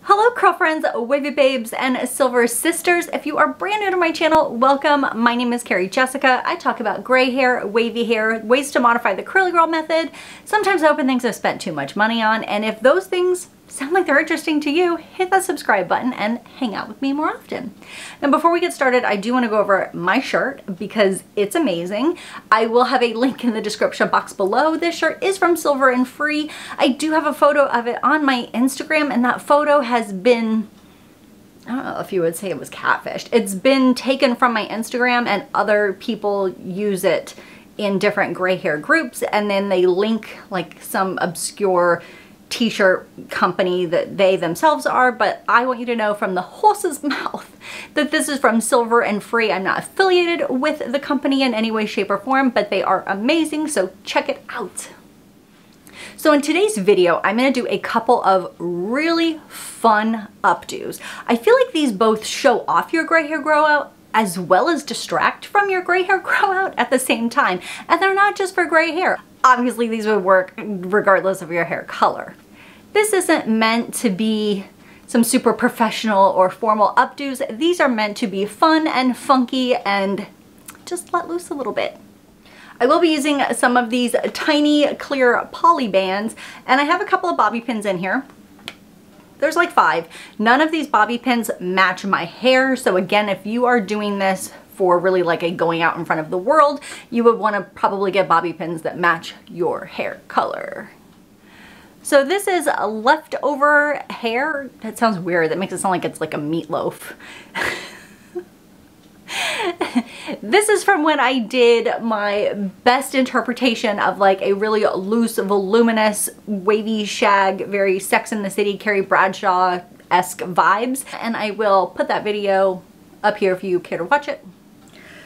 Hello curl friends, wavy babes, and silver sisters. If you are brand new to my channel, welcome. My name is Carrie-Jessica. I talk about gray hair, wavy hair, ways to modify the curly girl method. Sometimes I open things I've spent too much money on, and if those things sound like they're interesting to you, hit that subscribe button and hang out with me more often. Now before we get started, I do want to go over my shirt because it's amazing. I will have a link in the description box below. This shirt is from Silver and Free. I do have a photo of it on my Instagram, and that photo has been, I don't know if you would say it was catfished. It's been taken from my Instagram, and other people use it in different gray hair groups, and then they link like some obscure t-shirt company that they themselves are, but I want you to know from the horse's mouth that this is from Silver and Free. I'm not affiliated with the company in any way, shape, or form, but they are amazing, so check it out. So in today's video, I'm going to do a couple of really fun updos. I feel like these both show off your gray hair grow out as well as distract from your gray hair grow out at the same time. And they're not just for gray hair. Obviously these would work regardless of your hair color. This isn't meant to be some super professional or formal updos. These are meant to be fun and funky and just let loose a little bit. I will be using some of these tiny clear poly bands, and I have a couple of bobby pins in here. There's like 5. None of these bobby pins match my hair, so again, if you are doing this for really like a going out in front of the world, you would want to probably get bobby pins that match your hair color. So this is a leftover hair. That sounds weird. That makes it sound like it's like a meatloaf. This is from when I did my best interpretation of like a really loose, voluminous, wavy shag, very Sex and the City, Carrie Bradshaw-esque vibes. And I will put that video up here if you care to watch it.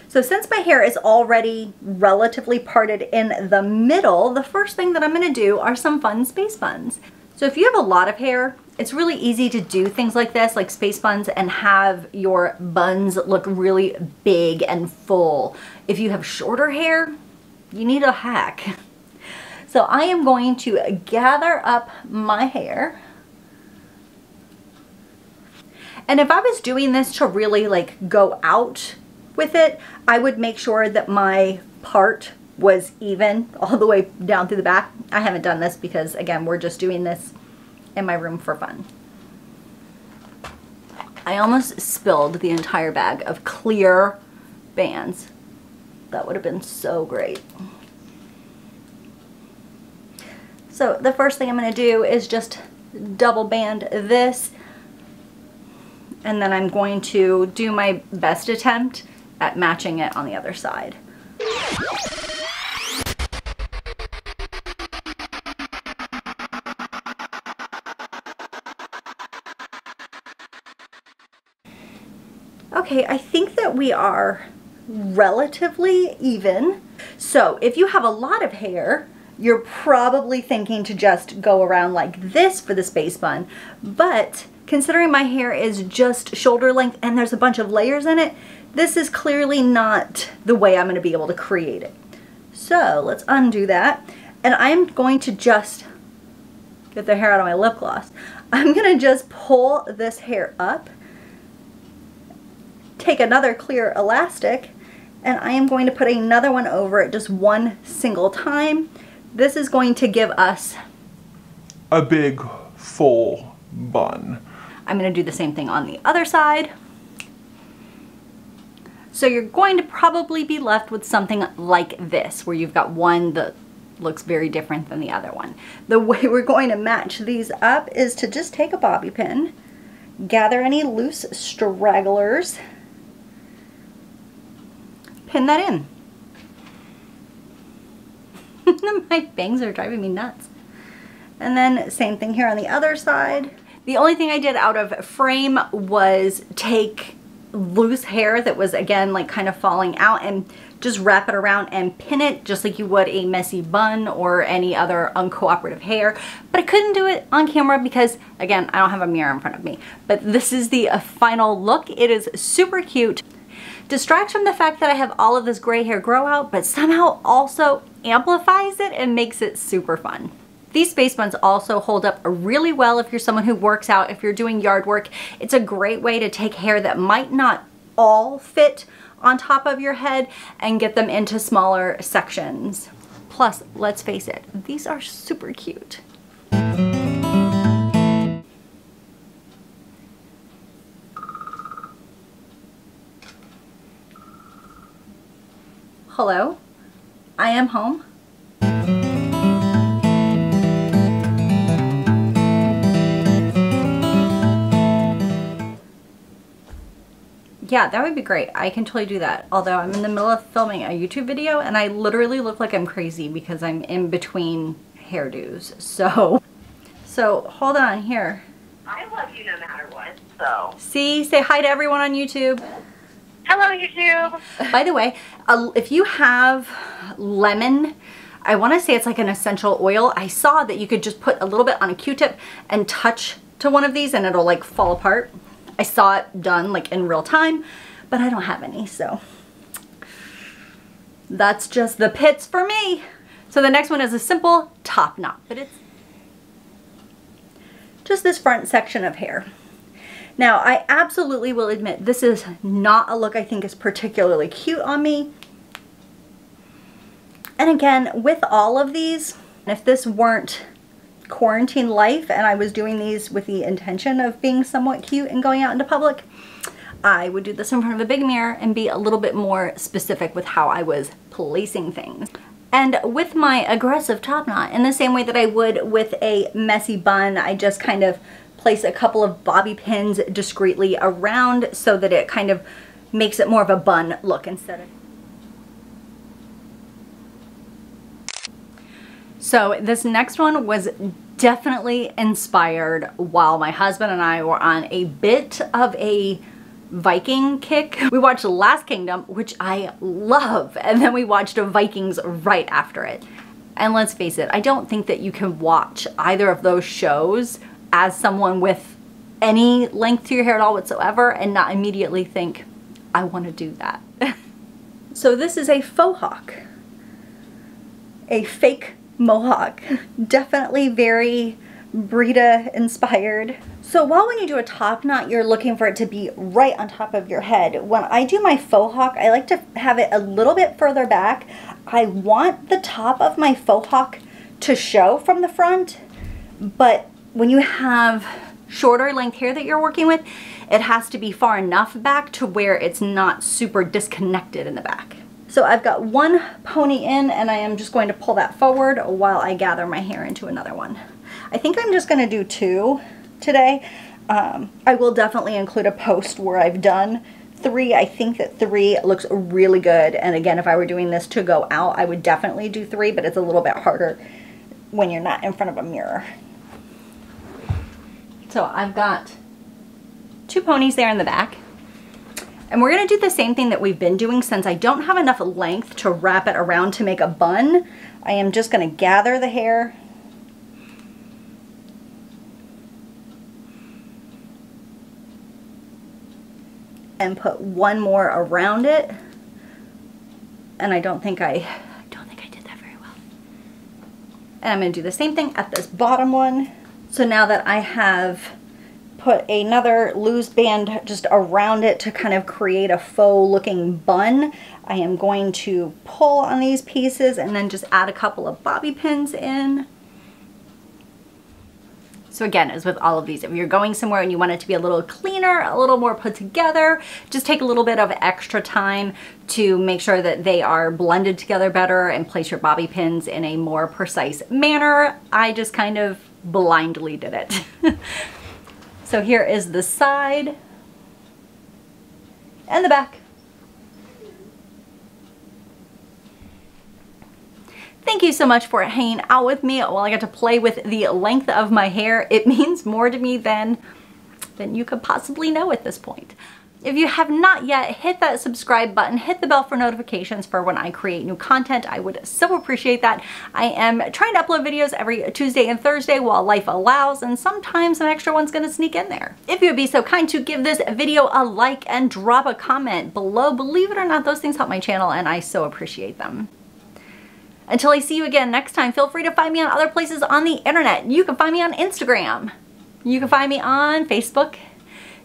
So since my hair is already relatively parted in the middle, the first thing that I'm going to do are some fun space buns. So if you have a lot of hair, it's really easy to do things like this, like space buns, and have your buns look really big and full. If you have shorter hair, you need a hack. So I am going to gather up my hair. And if I was doing this to really like go out with it, I would make sure that my part was even all the way down through the back. I haven't done this because again, we're just doing this in my room for fun. I almost spilled the entire bag of clear bands. That would have been so great. So the first thing I'm going to do is just double band this, and then I'm going to do my best attempt at matching it on the other side. Okay, I think that we are relatively even. So if you have a lot of hair, you're probably thinking to just go around like this for the space bun. But considering my hair is just shoulder length and there's a bunch of layers in it, this is clearly not the way I'm going to be able to create it. So let's undo that. And I'm going to just get the hair out of my lip gloss. I'm going to just pull this hair up, take another clear elastic, and I am going to put another one over it just one single time. This is going to give us a big full bun. I'm going to do the same thing on the other side. So you're going to probably be left with something like this, where you've got one that looks very different than the other one. The way we're going to match these up is to just take a bobby pin, gather any loose stragglers, pin that in. My bangs are driving me nuts. And then same thing here on the other side. The only thing I did out of frame was take loose hair that was again like kind of falling out and just wrap it around and pin it just like you would a messy bun or any other uncooperative hair. But I couldn't do it on camera because again, I don't have a mirror in front of me. But this is the final look. It is super cute. Distracts from the fact that I have all of this gray hair grow out, but somehow also amplifies it and makes it super fun. These space buns also hold up really well if you're someone who works out, if you're doing yard work. It's a great way to take hair that might not all fit on top of your head and get them into smaller sections. Plus, let's face it, these are super cute. Hello, I am home. Yeah, that would be great. I can totally do that. Although I'm in the middle of filming a YouTube video and I literally look like I'm crazy because I'm in between hairdos. So hold on here. I love you no matter what, so. See, say hi to everyone on YouTube. Hello, YouTube. By the way, if you have lemon, I want to say it's like an essential oil. I saw that you could just put a little bit on a Q-tip and touch to one of these and it'll like fall apart. I saw it done like in real time, but I don't have any, so that's just the pits for me. So the next one is a simple top knot, but it's just this front section of hair. Now, I absolutely will admit this is not a look I think is particularly cute on me. And again, with all of these, if this weren't quarantine life and I was doing these with the intention of being somewhat cute and going out into public, I would do this in front of a big mirror and be a little bit more specific with how I was placing things. And with my aggressive top knot, in the same way that I would with a messy bun, I just kind of place a couple of bobby pins discreetly around so that it kind of makes it more of a bun look instead of... So this next one was definitely inspired while my husband and I were on a bit of a Viking kick. We watched The Last Kingdom, which I love, and then we watched Vikings right after it. And let's face it, I don't think that you can watch either of those shows as someone with any length to your hair at all whatsoever and not immediately think, I want to do that. So this is a faux hawk, a fake mohawk, definitely very Brita inspired. So while when you do a top knot, you're looking for it to be right on top of your head. When I do my faux hawk, I like to have it a little bit further back. I want the top of my faux hawk to show from the front, but when you have shorter length hair that you're working with, it has to be far enough back to where it's not super disconnected in the back. So I've got one pony in and I am just going to pull that forward while I gather my hair into another one. I think I'm just going to do two today. I will definitely include a post where I've done three. I think that three looks really good. And again, if I were doing this to go out, I would definitely do three, but it's a little bit harder when you're not in front of a mirror. So I've got two ponies there in the back. And we're going to do the same thing that we've been doing. Since I don't have enough length to wrap it around to make a bun, I am just going to gather the hair and put one more around it. And I don't think I did that very well. And I'm going to do the same thing at this bottom one. So now that I have put another loose band just around it to kind of create a faux looking bun, I am going to pull on these pieces and then just add a couple of bobby pins in. So again, as with all of these, if you're going somewhere and you want it to be a little cleaner, a little more put together, just take a little bit of extra time to make sure that they are blended together better and place your bobby pins in a more precise manner. I just kind of blindly did it. So here is the side and the back. Thank you so much for hanging out with me while I got to play with the length of my hair. It means more to me than you could possibly know at this point. If you have not yet, hit that subscribe button, hit the bell for notifications for when I create new content. I would so appreciate that. I am trying to upload videos every Tuesday and Thursday while life allows, and sometimes an extra one's gonna sneak in there. If you would be so kind to give this video a like and drop a comment below, believe it or not, those things help my channel and I so appreciate them. Until I see you again next time, feel free to find me on other places on the internet. You can find me on Instagram. You can find me on Facebook.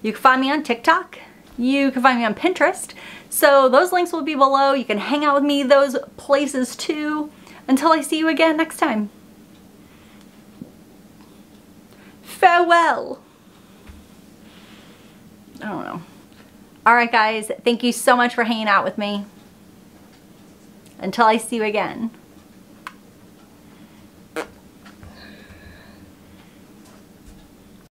You can find me on TikTok. You can find me on Pinterest. So those links will be below. You can hang out with me those places too. Until I see you again next time. Farewell. I don't know. Alright guys, thank you so much for hanging out with me. Until I see you again.